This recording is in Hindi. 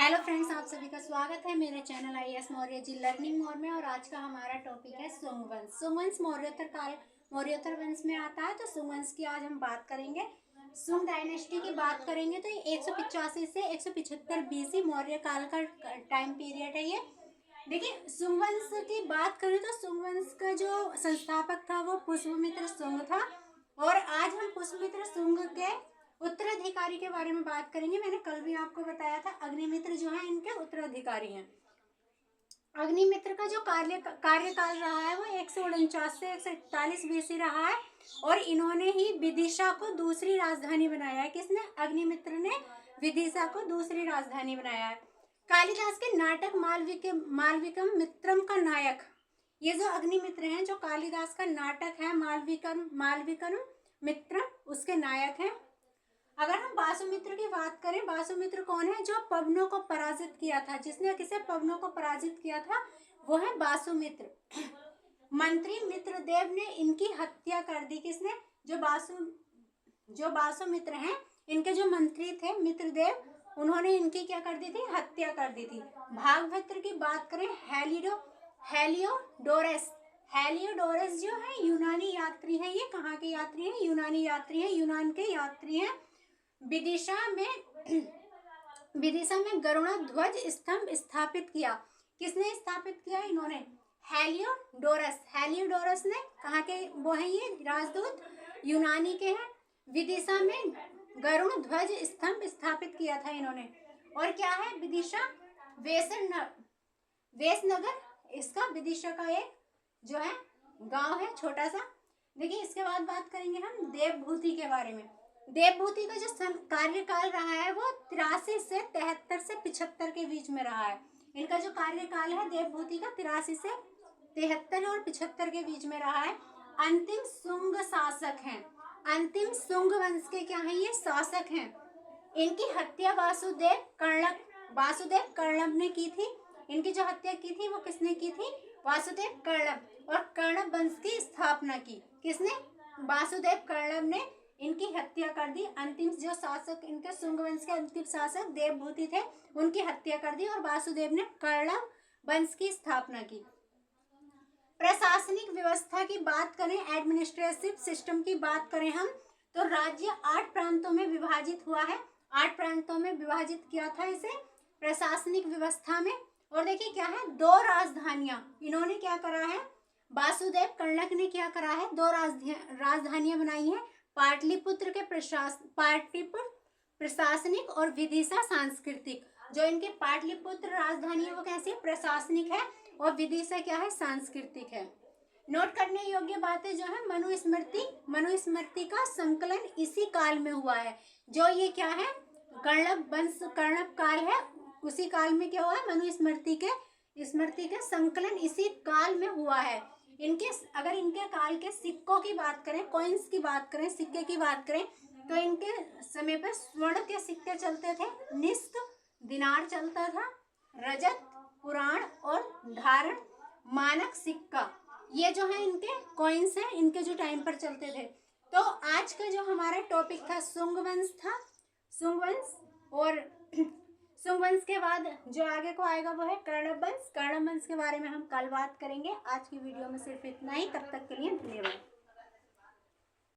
हेलो फ्रेंड्स, आप सभी का स्वागत है मेरे channel IAS Maurya ji learning mode में। और आज का हमारा टॉपिक है सुंग वंश। सुंग वंश मौर्योत्तर वंश में आता है। तो सुंग वंश की आज हम बात करेंगे। सुंग डायनेस्टी की बात करेंगे तो 185 से 175 BC मौर्य काल का टाइम पीरियड है ये। देखिए, सुंग वंश की बात करें तो सुंग वंश का जो संस्थापक था वो पुष्यमित्र सुंग था। और आज हम पुष्यमित्र सुंग के उत्तराधिकारी के बारे में बात करेंगे। मैंने कल भी आपको बताया था, अग्निमित्र जो है इनके उत्तराधिकारी हैं। अग्निमित्र का जो कार्यकाल रहा है वो 149 से 141 BC रहा है। और इन्होंने ही विदिशा को दूसरी राजधानी बनाया है। किसने? अग्निमित्र ने विदिशा को दूसरी राजधानी बनाया है। कालिदास के नाटक मालविकम मित्रम का नायक, ये जो अग्निमित्र हैं, जो कालिदास का नाटक है मालविकम मित्रम, उसके नायक हैं। अगर हम वासुमित्र की बात करें, वासुमित्र कौन है? जो पवनों को पराजित किया था। जिसने किसे पवनों को पराजित किया था वो है वासुमित्र। मंत्री मित्रदेव ने इनकी हत्या कर दी। किसने? जो वासुमित्र हैं, इनके जो मंत्री थे मित्रदेव, उन्होंने इनकी क्या कर दी थी? हत्या कर दी थी। भागभद्र की बात करें, हेलियोडोरस जो है यूनानी यात्री है। ये कहाँ के यात्री हैं? यूनानी यात्री हैं, यूनान के यात्री हैं। विदिशा में गरुड़ ध्वज स्तंभ स्थापित किया। किसने स्थापित किया? इन्होंने, हेलियोडोरस ने। कहाँ के वो है? ये राजदूत यूनानी के हैं। विदिशा में गरुड़ ध्वज स्तंभ स्थापित किया था इन्होंने। और क्या है? विदिशा वेसनगर, इसका विदिशा का एक जो है गांव है, छोटा सा। देखिए, इसके बाद बात करेंगे हम देवभूति के बारे में। देवभूति का जो कार्यकाल रहा है वो 83 से 73 से 75 के बीच में रहा है। इनका जो कार्यकाल है देवभूति का 83 से 73 और 75 के बीच में रहा है। अंतिम सुंग शासक हैं। अंतिम सुंग वंश के क्या हैं? ये शासक हैं। इनकी हत्या वासुदेव कर्णब ने की थी। इनकी जो हत्या की थी वो किसने की थी? वासुदेव कर्णब। और कर्णब वंश की स्थापना की किसने? वासुदेव कर्णब ने इनकी हत्या कर दी। अंतिम जो शासक इनके सुंग वंश के अंतिम शासक देवभूति थे, उनकी हत्या कर दी और वासुदेव ने कर्णब वंश की स्थापना की। प्रशासनिक व्यवस्था की बात करें, एडमिनिस्ट्रेटिव सिस्टम की बात करें हम, तो राज्य 8 प्रांतों में विभाजित हुआ है। 8 प्रांतों में विभाजित किया था इसे प्रशासनिक व्यवस्था में। और देखिए क्या है, 2 राजधानियां इन्होंने क्या करा है? वासुदेव कर्णक ने क्या करा है? 2 राजधानियां बनाई है। पाटलिपुत्र प्रशासनिक और विदिशा सांस्कृतिक। जो इनके पाटलिपुत्र राजधानी है वो कैसी? प्रशासनिक है। और विदिशा क्या है? सांस्कृतिक है। नोट करने योग्य बातें जो है, मनुस्मृति का संकलन इसी काल में हुआ है। जो ये क्या है? कर्णब काल है, उसी काल में क्या हुआ है? मनुस्मृति के संकलन इसी काल में हुआ है। अगर इनके काल के सिक्कों की बात करें, कॉइन्स की बात करें, सिक्के की बात करें, तो इनके समय पर स्वर्ण के सिक्के चलते थे, निस्त दिनार चलता था, रजत, पुराण और धारण मानक सिक्का, ये जो है इनके कॉइन्स हैं, इनके जो टाइम पर चलते थे। तो आज का जो हमारा टॉपिक था सुंग वंश था। सुंग और सुंग वंश के बाद जो आगे को आएगा वो है कर्णब वंश। कर्णब वंश के बारे में हम कल बात करेंगे। आज की वीडियो में सिर्फ इतना ही। तब तक के लिए धन्यवाद।